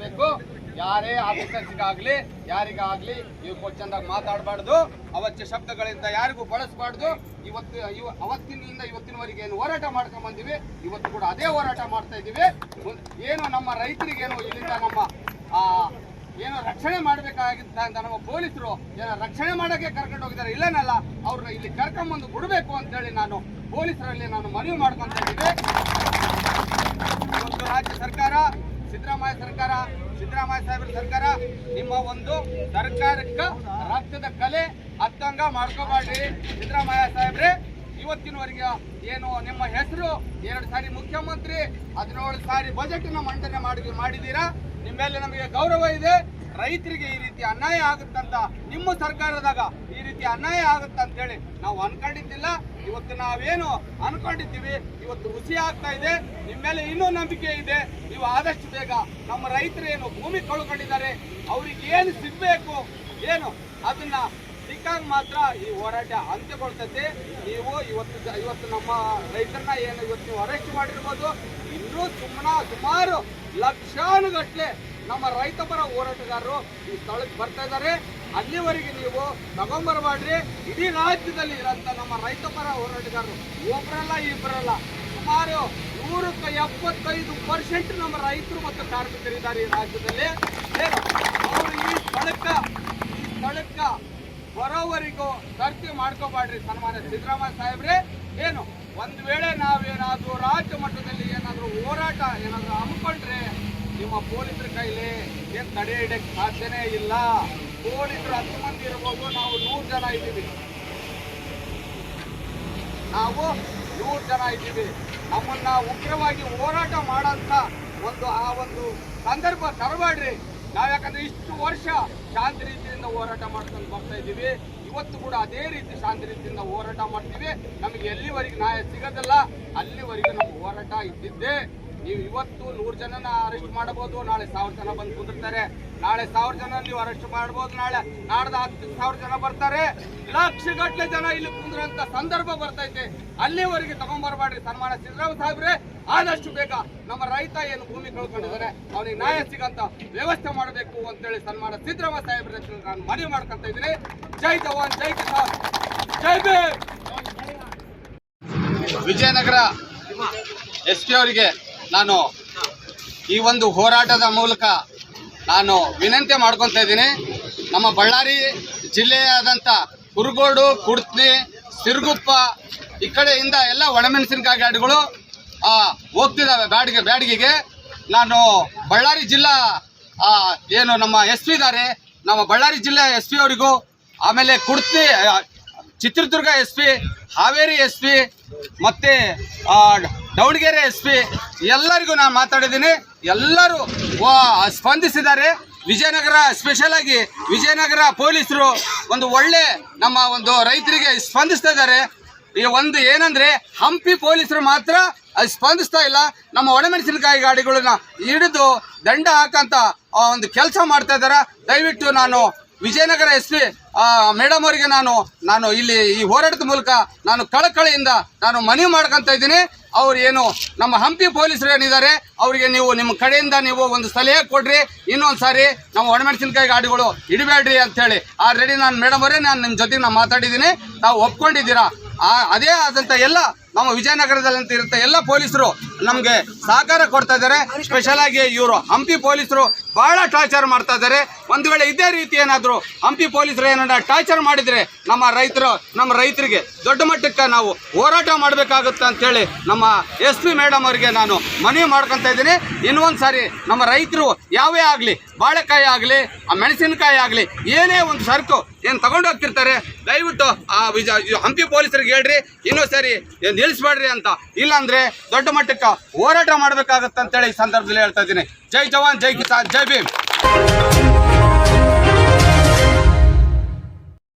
ಮಾಡಬೇಕು. ಯಾರೇ ಆಫೀಸರ್ಸ್ಗಾಗ್ಲಿ ಯಾರಿಗಾಗ್ಲಿ ಇವು ಚಂದಾಗಿ ಮಾತಾಡಬಾರ್ದು, ಅವಶ್ಯ ಶಬ್ದಗಳಿಂದ ಯಾರಿಗೂ ಬಳಸಬಾರ್ದು. ಅವತ್ತಿನಿಂದ ಇವತ್ತಿನವರೆಗೆ ಏನು ಹೋರಾಟ ಮಾಡ್ಕೊಂಡ್ ಬಂದಿವಿ, ಇವತ್ತು ಕೂಡ ಅದೇ ಹೋರಾಟ ಮಾಡ್ತಾ ಇದೀವಿ. ಏನು ನಮ್ಮ ರೈತರಿಗೇನು ಇಲ್ಲಿಂದ ನಮ್ಮ ಏನೋ ರಕ್ಷಣೆ ಮಾಡಬೇಕಾಗಿದ್ದ ಅಂತ ನಮ್ಮ ಪೊಲೀಸರು ಏನೋ ರಕ್ಷಣೆ ಮಾಡೋಕ್ಕೆ ಕರ್ಕೊಂಡು ಹೋಗಿದ್ದಾರೆ. ಇಲ್ಲನಲ್ಲ, ಅವ್ರನ್ನ ಇಲ್ಲಿ ಕರ್ಕೊಂಡ್ಬಂದು ಬಿಡಬೇಕು ಅಂತೇಳಿ ನಾನು ಪೊಲೀಸರಲ್ಲಿ ಮನವಿ ಮಾಡ್ಕೊಂತ ಇದ್ದೀವಿ. ಇವತ್ತು ರಾಜ್ಯ ಸರ್ಕಾರ, ಸಿದ್ದರಾಮಯ್ಯ ಸಾಹೇಬ್ರ ಸರ್ಕಾರ ನಿಮ್ಮ ಒಂದು ಸರ್ಕಾರಕ್ಕೆ ರಕ್ತದ ಕಲೆ ಹತ್ತಂಗ ಮಾಡ್ಕೋಬಾರ್ರಿ. ಸಿದ್ದರಾಮಯ್ಯ ಸಾಹೇಬ್ರೆ, ಇವತ್ತಿನವರೆಗೆ ಏನು ನಿಮ್ಮ ಹೆಸರು 2 ಸಾರಿ ಮುಖ್ಯಮಂತ್ರಿ, 17 ಸಾರಿ ಬಜೆಟ್ ಮಂಡನೆ ಮಾಡಿದ್ದೀರಾ. ನಿಮ್ಮ ಮೇಲೆ ನಮಗೆ ಗೌರವ ಇದೆ. ರೈತರಿಗೆ ಈ ರೀತಿ ಅನ್ಯಾಯ ಆಗುತ್ತಂತ ನಿಮ್ಮ ಸರ್ಕಾರದಾಗ ಈ ರೀತಿ ಅನ್ಯಾಯ ಆಗುತ್ತಂತ ಹೇಳಿ ನಾವು ಅನ್ಕೊಂಡಿದ್ದಿಲ್ಲ. ಇವತ್ತು ನಾವೇನು ಅನ್ಕೊಂಡಿದ್ದೀವಿ ಇವತ್ತು ಖುಷಿ ಆಗ್ತಾ ಇದೆ. ನಿಮ್ಮ ಮೇಲೆ ಇನ್ನೂ ನಂಬಿಕೆ ಇದೆ. ನೀವು ಆದಷ್ಟು ಬೇಗ ನಮ್ಮ ರೈತರು ಏನು ಭೂಮಿ ಕಳ್ಕೊಂಡಿದ್ದಾರೆ ಅವ್ರಿಗೆ ಏನು ಸಿಗಬೇಕು ಏನು ಅದನ್ನ ಸಿಕ್ಕಾಗ ಮಾತ್ರ ಈ ಹೋರಾಟ ಅಂತ್ಯಗೊಳ್ತೈತೆ. ನೀವು ಇವತ್ತು ನಮ್ಮ ರೈತರನ್ನ ಏನು ಇವತ್ತು ನೀವು ಅರೆಸ್ಟ್ ಮಾಡಿರ್ಬೋದು, ಇನ್ನೂ ಸುಮಾರು ಲಕ್ಷಾನುಗಟ್ಟಲೆ ನಮ್ಮ ರೈತ ಪರ ಹೋರಾಟಗಾರರು ಈ ಸ್ಥಳಕ್ಕೆ ಬರ್ತಾ ಇದ್ದಾರೆ. ಅಲ್ಲಿವರೆಗೆ ನೀವು ತಗೊಂಬರ್ಬಾಡ್ರಿ. ಇಡೀ ರಾಜ್ಯದಲ್ಲಿ ಇರೋಂಥ ನಮ್ಮ ರೈತ ಪರ ಹೋರಾಟಗಾರರು ಒಬ್ಬರಲ್ಲ ಇಬ್ಬರಲ್ಲ, ಸುಮಾರು 175% ನಮ್ಮ ರೈತರು ಮತ್ತು ಕಾರ್ಮಿಕರಿದ್ದಾರೆ ಈ ರಾಜ್ಯದಲ್ಲಿ. ಅವರು ಈ ಸ್ಥಳಕ್ಕೆ ಬರೋವರೆಗೂ ಸರ್ತಿ ಮಾಡ್ಕೋಬಾಡ್ರಿ. ಸನ್ಮಾನ್ಯ ಸಿದ್ದರಾಮಯ್ಯ ಸಾಹೇಬ್ರೆ, ಏನು ಒಂದು ವೇಳೆ ನಾವೇನಾದ್ರೂ ರಾಜ್ಯ ಮಟ್ಟದಲ್ಲಿ ಏನಾದರೂ ಹೋರಾಟ ಏನಾದರೂ ಹಮ್ಮಿಕೊಂಡ್ರೆ ನಿಮ್ಮ ಪೊಲೀಸರ ಕೈಲಿ ಏನು ತಡೆ ಹಿಡಿಯಕ್ಕೆ ಸಾಧ್ಯನೇ ಇಲ್ಲ. ಪೊಲೀಸರು 10 ಮಂದಿ ಇರ್ಬೋದು, ನಾವು 100 ಜನ ಇದ್ದೀವಿ. ನಮ್ಮನ್ನ ಉಗ್ರವಾಗಿ ಹೋರಾಟ ಮಾಡೋಂಥ ಒಂದು ಸಂದರ್ಭ ತರಬೇಡ್ರಿ. ಯಾಕಂದ್ರೆ ಇಷ್ಟು ವರ್ಷ ಶಾಂತಿ ರೀತಿಯಿಂದ ಹೋರಾಟ ಮಾಡ್ಕೊಂಡು ಬರ್ತಾ ಇದ್ದೀವಿ. ಇವತ್ತು ಕೂಡ ಅದೇ ರೀತಿ ಶಾಂತಿ ರೀತಿಯಿಂದ ಹೋರಾಟ ಮಾಡ್ತೀವಿ. ನಮಗೆ ಎಲ್ಲಿವರೆಗೆ ನ್ಯಾಯ ಸಿಗೋದಿಲ್ಲ ಅಲ್ಲಿವರೆಗೂ ನಮ್ಮ ಹೋರಾಟ ಇದ್ದಿದ್ದೆ. ನೀವು ಇವತ್ತು 100 ಜನನ ಅರೆಸ್ಟ್ ಮಾಡಬಹುದು, ನಾಳೆ 1000 ಜನ ಬಂದು ಕುಂದಿರ್ತಾರೆ. ನಾಳೆ 1000 ಜನ ನೀವು ಅರೆಸ್ಟ್ ಮಾಡಬಹುದು, ನಾಡ್ದು 10,000 ಜನ ಬರ್ತಾರೆ. ಲಕ್ಷಗಟ್ಟಲೆ ಜನ ಇಲ್ಲಿ ಕುಂದ್ರಂತ ಸಂದರ್ಭ ಬರ್ತೈತೆ. ಅಲ್ಲಿವರೆಗೆ ತಗೊಂಡ್ಬರ್ಬಾಡ್ರಿ. ಸನ್ಮಾನ್ಯ ಸಿದ್ದರಾಮಯ್ಯ ಸಾಹೇಬ್ರೆ, ಆದಷ್ಟು ಬೇಗ ನಮ್ಮ ರೈತ ಏನು ಭೂಮಿ ಕಳ್ಕೊಂಡಿದ್ದಾರೆ ಅವನಿಗೆ ನ್ಯಾಯ ಸಿಗಂತ ವ್ಯವಸ್ಥೆ ಮಾಡಬೇಕು ಅಂತೇಳಿ ಸನ್ಮಾನ್ಯ ಸಿದ್ದರಾಮಯ್ಯ ಸಾಹೇಬ್ರ ನಾನು ಮನವಿ ಮಾಡ್ಕೊಂತ ಇದ್ದೀನಿ. ಜೈ ಜವಾನ್, ಜೈ ಕಿಸಾನ್, ಜೈ ಭೀಮ್. ವಿಜಯನಗರ SP ಅವರಿಗೆ ನಾನು ಈ ಒಂದು ಹೋರಾಟದ ಮೂಲಕ ನಾನು ವಿನಂತಿ ಮಾಡ್ಕೊತಾ ಇದ್ದೀನಿ. ನಮ್ಮ ಬಳ್ಳಾರಿ ಜಿಲ್ಲೆಯಾದಂಥ ಕುರುಗೋಡು, ಕುಡ್ತಿ, ಸಿರುಗುಪ್ಪ ಈ ಕಡೆಯಿಂದ ಎಲ್ಲ ಒಣಮೆಣಸಿನಕಾಯಿ ಗಾಡಿಗಳು ಹೋಗ್ತಿದ್ದಾವೆ ಬ್ಯಾಡಿಗೆಗೆ. ನಾನು ಬಳ್ಳಾರಿ ಜಿಲ್ಲಾ ಏನು ನಮ್ಮ SP ಇದ್ದಾರೆ, ನಮ್ಮ ಬಳ್ಳಾರಿ ಜಿಲ್ಲೆ SP ಅವರಿಗೂ, ಆಮೇಲೆ ಕುಡ್ತಿ ಚಿತ್ರದುರ್ಗ SP, ಹಾವೇರಿ SP ಮತ್ತು ದಾವಣಗೆರೆ SP ಎಲ್ಲರಿಗೂ ನಾನು ಮಾತಾಡಿದ್ದೀನಿ. ಎಲ್ಲರೂ ಸ್ಪಂದಿಸಿದ್ದಾರೆ. ವಿಜಯನಗರ ಸ್ಪೆಷಲ್ ಆಗಿ ವಿಜಯನಗರ ಪೊಲೀಸರು ಒಂದು ಒಳ್ಳೆ ನಮ್ಮ ಒಂದು ರೈತರಿಗೆ ಸ್ಪಂದಿಸ್ತಾ ಇದ್ದಾರೆ. ಈ ಒಂದು ಏನಂದರೆ ಹಂಪಿ ಪೊಲೀಸರು ಮಾತ್ರ ಸ್ಪಂದಿಸ್ತಾ ಇಲ್ಲ. ನಮ್ಮ ಒಣಮೆಣಸಿನಕಾಯಿ ಗಾಡಿಗಳನ್ನ ಹಿಡಿದು ದಂಡ ಹಾಕಂತ ಒಂದು ಕೆಲಸ ಮಾಡ್ತಾ ಇದ್ದಾರೆ. ದಯವಿಟ್ಟು ನಾನು ವಿಜಯನಗರ SP ಮೇಡಮ್ ಅವರಿಗೆ ನಾನು ಇಲ್ಲಿ ಈ ಹೋರಾಟದ ಮೂಲಕ ನಾನು ಕಳಕಳಿಯಿಂದ ನಾನು ಮನವಿ ಮಾಡ್ಕೊತ ಇದ್ದೀನಿ. ಅವ್ರು ಏನು ನಮ್ಮ ಹಂಪಿ ಪೊಲೀಸರು ಏನಿದ್ದಾರೆ ಅವರಿಗೆ ನೀವು ನಿಮ್ಮ ಕಡೆಯಿಂದ ನೀವು ಒಂದು ಸಲಹೆ ಕೊಡ್ರಿ. ಇನ್ನೊಂದು ಸಾರಿ ನಮ್ಮ ಒಣಮೆಣಸಿನಕಾಯಿ ಗಾಡಿಗಳು ಹಿಡಿಬೇಡ್ರಿ ಅಂಥೇಳಿ ಆಲ್ರೆಡಿ ನಾನು ಮೇಡಮ್ ಅವರೇ ನಿಮ್ಮ ಜೊತೆಗೆ ನಾನು ಮಾತಾಡಿದ್ದೀನಿ. ತಾವು ಒಪ್ಕೊಂಡಿದ್ದೀರಾ? ಅದೇ ಆದಂಥ ಎಲ್ಲ ನಮ್ಮ ವಿಜಯನಗರದಲ್ಲಂತ ಇರುತ್ತೆ ಎಲ್ಲ ಪೊಲೀಸರು ನಮಗೆ ಸಹಕಾರ ಕೊಡ್ತಾ ಇದ್ದಾರೆ. ಸ್ಪೆಷಲ್ ಆಗಿ ಇವರು ಹಂಪಿ ಪೊಲೀಸರು ಭಾಳ ಟಾರ್ಚರ್ ಮಾಡ್ತಾ ಇದ್ದಾರೆ. ಒಂದು ವೇಳೆ ಇದೇ ರೀತಿ ಏನಾದರೂ ಹಂಪಿ ಪೊಲೀಸರು ಏನಾದ್ರು ಟಾರ್ಚರ್ ಮಾಡಿದರೆ ನಮ್ಮ ರೈತರಿಗೆ ದೊಡ್ಡ ಮಟ್ಟಕ್ಕೆ ನಾವು ಹೋರಾಟ ಮಾಡಬೇಕಾಗುತ್ತೆ ಅಂತೇಳಿ ನಮ್ಮ SP ಮೇಡಮ್ ಅವರಿಗೆ ನಾನು ಮನವಿ ಮಾಡ್ಕೊತಾ ಇದ್ದೀನಿ. ಇನ್ನೊಂದು ಸಾರಿ ನಮ್ಮ ರೈತರು ಯಾವೇ ಆಗಲಿ, ಬಾಳೆಕಾಯಿ ಆಗಲಿ, ಮೆಣಸಿನಕಾಯಿ ಆಗಲಿ, ಏನೇ ಒಂದು ಸರಕು ಏನು ತಗೊಂಡು ಹೋಗ್ತಿರ್ತಾರೆ, ದಯವಿಟ್ಟು ಹಂಪಿ ಪೊಲೀಸರಿಗೆ ಹೇಳ್ರಿ ಇನ್ನೊಂದು ಸಾರಿ ನಿಲ್ಲಿಸ್ಬೇಡ್ರಿ ಅಂತ. ಇಲ್ಲಾಂದರೆ ದೊಡ್ಡ ಮಟ್ಟಕ್ಕೆ ಹೋರಾಟ ಮಾಡಬೇಕಾಗತ್ತೆ ಅಂತೇಳಿ ಈ ಸಂದರ್ಭದಲ್ಲಿ ಹೇಳ್ತಾ ಇದ್ದೀನಿ. ಜೈ ಜವಾನ್, ಜೈ ಕಿಸಾನ್, ಜೈ ಭೀಮ್.